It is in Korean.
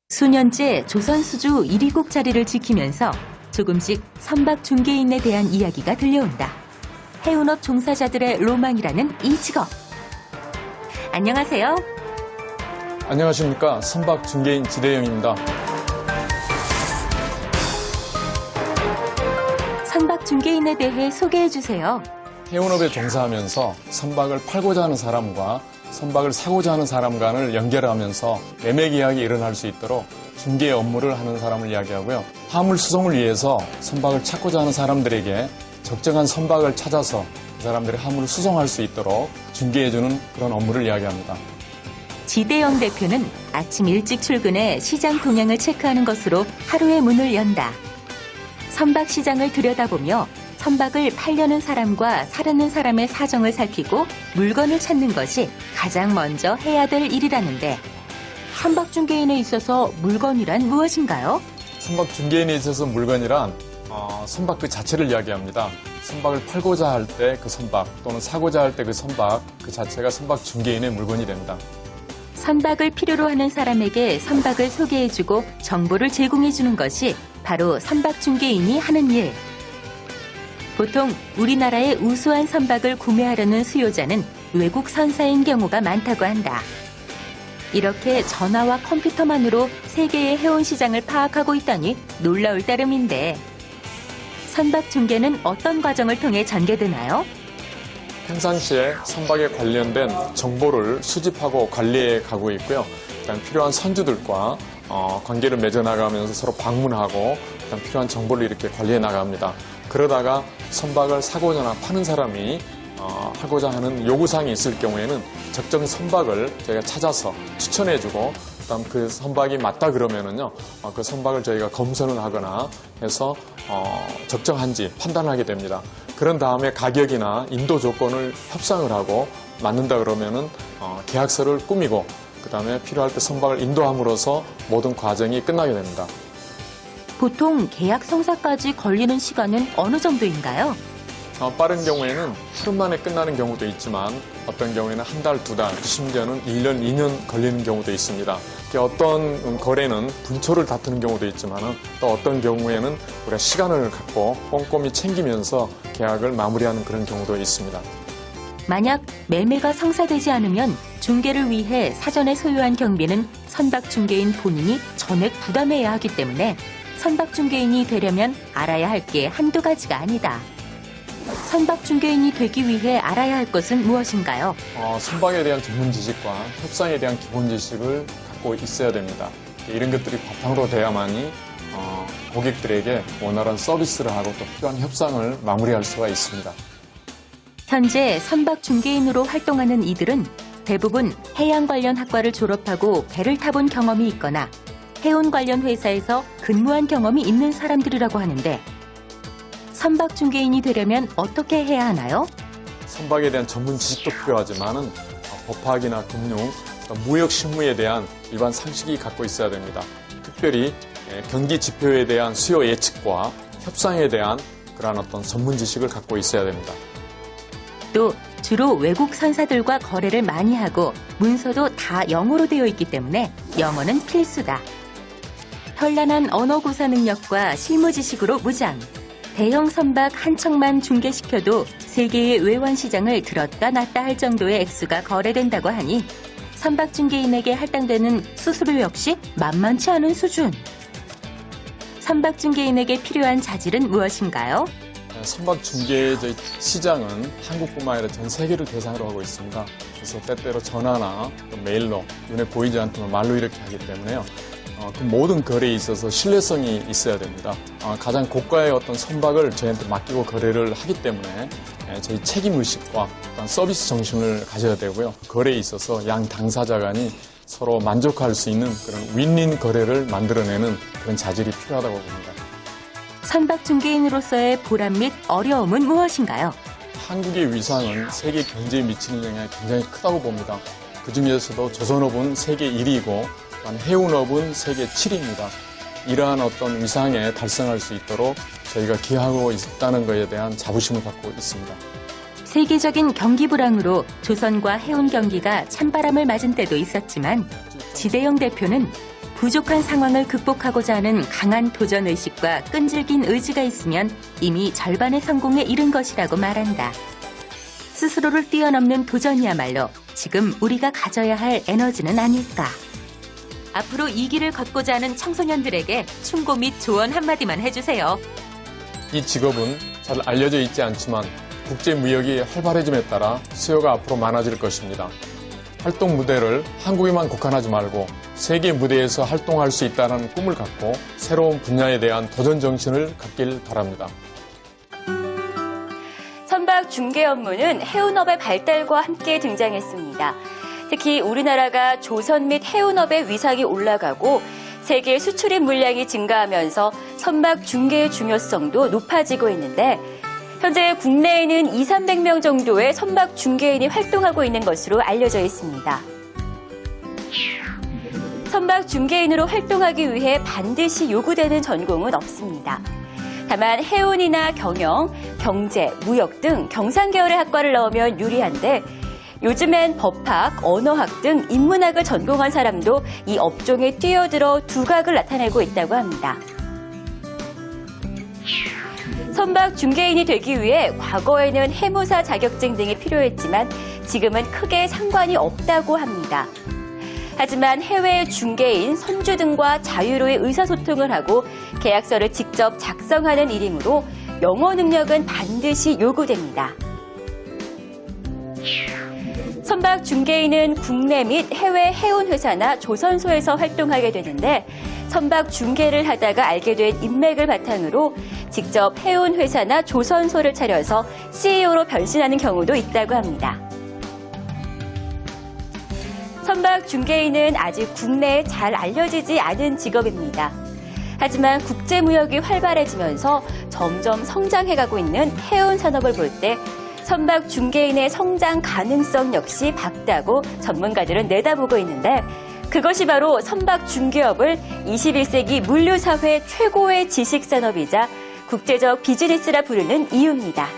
수년째 조선수주 1위국 자리를 지키면서 조금씩 선박 중개인에 대한 이야기가 들려온다. 해운업 종사자들의 로망이라는 이 직업. 안녕하세요. 안녕하십니까. 선박 중개인 지대영입니다. 선박 중개인에 대해 소개해 주세요. 해운업에 종사하면서 선박을 팔고자 하는 사람과 선박을 사고자 하는 사람 간을 연결하면서 매매 계약이 일어날 수 있도록 중개 업무를 하는 사람을 이야기하고요. 화물 수송을 위해서 선박을 찾고자 하는 사람들에게 적정한 선박을 찾아서 그 사람들이 화물을 수송할 수 있도록 중개해주는 그런 업무를 이야기합니다. 지대영 대표는 아침 일찍 출근해 시장 동향을 체크하는 것으로 하루의 문을 연다. 선박 시장을 들여다보며 선박을 팔려는 사람과 사려는 사람의 사정을 살피고 물건을 찾는 것이 가장 먼저 해야 될 일이라는데, 선박 중개인에 있어서 물건이란 무엇인가요? 선박 중개인에 있어서 물건이란 선박 그 자체를 이야기합니다. 선박을 팔고자 할 때 그 선박 또는 사고자 할 때 그 선박 그 자체가 선박 중개인의 물건이 됩니다. 선박을 필요로 하는 사람에게 선박을 소개해주고 정보를 제공해주는 것이 바로 선박 중개인이 하는 일. 보통 우리나라의 우수한 선박을 구매하려는 수요자는 외국 선사인 경우가 많다고 한다. 이렇게 전화와 컴퓨터만으로 세계의 해운 시장을 파악하고 있다니 놀라울 따름인데, 선박 중개는 어떤 과정을 통해 전개되나요? 평상시에 선박에 관련된 정보를 수집하고 관리해 가고 있고요. 그다음 필요한 선주들과 관계를 맺어 나가면서 서로 방문하고 그다음 필요한 정보를 이렇게 관리해 나갑니다. 그러다가 선박을 사고자 파는 사람이 하고자 하는 요구사항이 있을 경우에는 적정 선박을 저희가 찾아서 추천해주고, 그다음 그 선박이 맞다 그러면은요, 그 선박을 저희가 검선을 하거나 해서 적정한지 판단하게 됩니다. 그런 다음에 가격이나 인도 조건을 협상을 하고 맞는다 그러면은 계약서를 꾸미고, 그다음에 필요할 때 선박을 인도함으로써 모든 과정이 끝나게 됩니다. 보통 계약 성사까지 걸리는 시간은 어느 정도인가요? 빠른 경우에는 하루 만에 끝나는 경우도 있지만 어떤 경우에는 한 달, 두 달, 심지어는 1년, 2년 걸리는 경우도 있습니다. 어떤 거래는 분초를 다투는 경우도 있지만 또 어떤 경우에는 우리가 시간을 갖고 꼼꼼히 챙기면서 계약을 마무리하는 그런 경우도 있습니다. 만약 매매가 성사되지 않으면 중개를 위해 사전에 소유한 경비는 선박 중개인 본인이 전액 부담해야 하기 때문에 선박 중개인이 되려면 알아야 할 게 한두 가지가 아니다. 선박 중개인이 되기 위해 알아야 할 것은 무엇인가요? 선박에 대한 전문 지식과 협상에 대한 기본 지식을 갖고 있어야 됩니다. 이런 것들이 바탕으로 돼야만이 고객들에게 원활한 서비스를 하고 또 필요한 협상을 마무리할 수가 있습니다. 현재 선박 중개인으로 활동하는 이들은 대부분 해양 관련 학과를 졸업하고 배를 타본 경험이 있거나 해운 관련 회사에서 근무한 경험이 있는 사람들이라고 하는데, 선박 중개인이 되려면 어떻게 해야 하나요? 선박에 대한 전문 지식도 필요하지만은 법학이나 금융, 무역 실무에 대한 일반 상식이 갖고 있어야 됩니다. 특별히 경기 지표에 대한 수요 예측과 협상에 대한 그러한 어떤 전문 지식을 갖고 있어야 됩니다. 또 주로 외국 선사들과 거래를 많이 하고 문서도 다 영어로 되어 있기 때문에 영어는 필수다. 현란한 언어 구사 능력과 실무 지식으로 무장. 대형 선박 한 척만 중개시켜도 세계의 외환 시장을 들었다 놨다 할 정도의 액수가 거래된다고 하니 선박 중개인에게 할당되는 수수료 역시 만만치 않은 수준. 선박 중개인에게 필요한 자질은 무엇인가요? 선박 중개 시장은 한국뿐만 아니라 전 세계를 대상으로 하고 있습니다. 그래서 때때로 전화나 메일로 눈에 보이지 않지만 말로 이렇게 하기 때문에요. 그 모든 거래에 있어서 신뢰성이 있어야 됩니다. 가장 고가의 어떤 선박을 저희한테 맡기고 거래를 하기 때문에 저희 책임의식과 서비스 정신을 가져야 되고요. 거래에 있어서 양 당사자 간이 서로 만족할 수 있는 그런 윈윈 거래를 만들어내는 그런 자질이 필요하다고 봅니다. 선박 중개인으로서의 보람 및 어려움은 무엇인가요? 한국의 위상은 세계 경제에 미치는 영향이 굉장히 크다고 봅니다. 그중에서도 조선업은 세계 1위이고 해운업은 세계 7위입니다. 이러한 어떤 위상에 달성할 수 있도록 저희가 기여하고 있다는 것에 대한 자부심을 갖고 있습니다. 세계적인 경기 불황으로 조선과 해운 경기가 찬바람을 맞은 때도 있었지만 지대영 대표는 부족한 상황을 극복하고자 하는 강한 도전의식과 끈질긴 의지가 있으면 이미 절반의 성공에 이른 것이라고 말한다. 스스로를 뛰어넘는 도전이야말로 지금 우리가 가져야 할 에너지는 아닐까. 앞으로 이 길을 걷고자 하는 청소년들에게 충고 및 조언 한마디만 해주세요. 이 직업은 잘 알려져 있지 않지만 국제 무역이 활발해짐에 따라 수요가 앞으로 많아질 것입니다. 활동 무대를 한국에만 국한하지 말고 세계 무대에서 활동할 수 있다는 꿈을 갖고 새로운 분야에 대한 도전 정신을 갖길 바랍니다. 선박 중개 업무는 해운업의 발달과 함께 등장했습니다. 특히 우리나라가 조선 및 해운업의 위상이 올라가고 세계 수출입 물량이 증가하면서 선박 중개의 중요성도 높아지고 있는데 현재 국내에는 200~300명 정도의 선박 중개인이 활동하고 있는 것으로 알려져 있습니다. 선박 중개인으로 활동하기 위해 반드시 요구되는 전공은 없습니다. 다만 해운이나 경영, 경제, 무역 등 경상 계열의 학과를 넣으면 유리한데 요즘엔 법학, 언어학 등 인문학을 전공한 사람도 이 업종에 뛰어들어 두각을 나타내고 있다고 합니다. 선박 중개인이 되기 위해 과거에는 해무사 자격증 등이 필요했지만 지금은 크게 상관이 없다고 합니다. 하지만 해외 중개인, 선주 등과 자유로이 의사소통을 하고 계약서를 직접 작성하는 일이므로 영어 능력은 반드시 요구됩니다. 선박 중개인은 국내 및 해외 해운회사나 조선소에서 활동하게 되는데 선박 중개를 하다가 알게 된 인맥을 바탕으로 직접 해운회사나 조선소를 차려서 CEO로 변신하는 경우도 있다고 합니다. 선박 중개인은 아직 국내에 잘 알려지지 않은 직업입니다. 하지만 국제무역이 활발해지면서 점점 성장해가고 있는 해운 산업을 볼 때 선박 중개인의 성장 가능성 역시 밝다고 전문가들은 내다보고 있는데 그것이 바로 선박 중개업을 21세기 물류사회 최고의 지식산업이자 국제적 비즈니스라 부르는 이유입니다.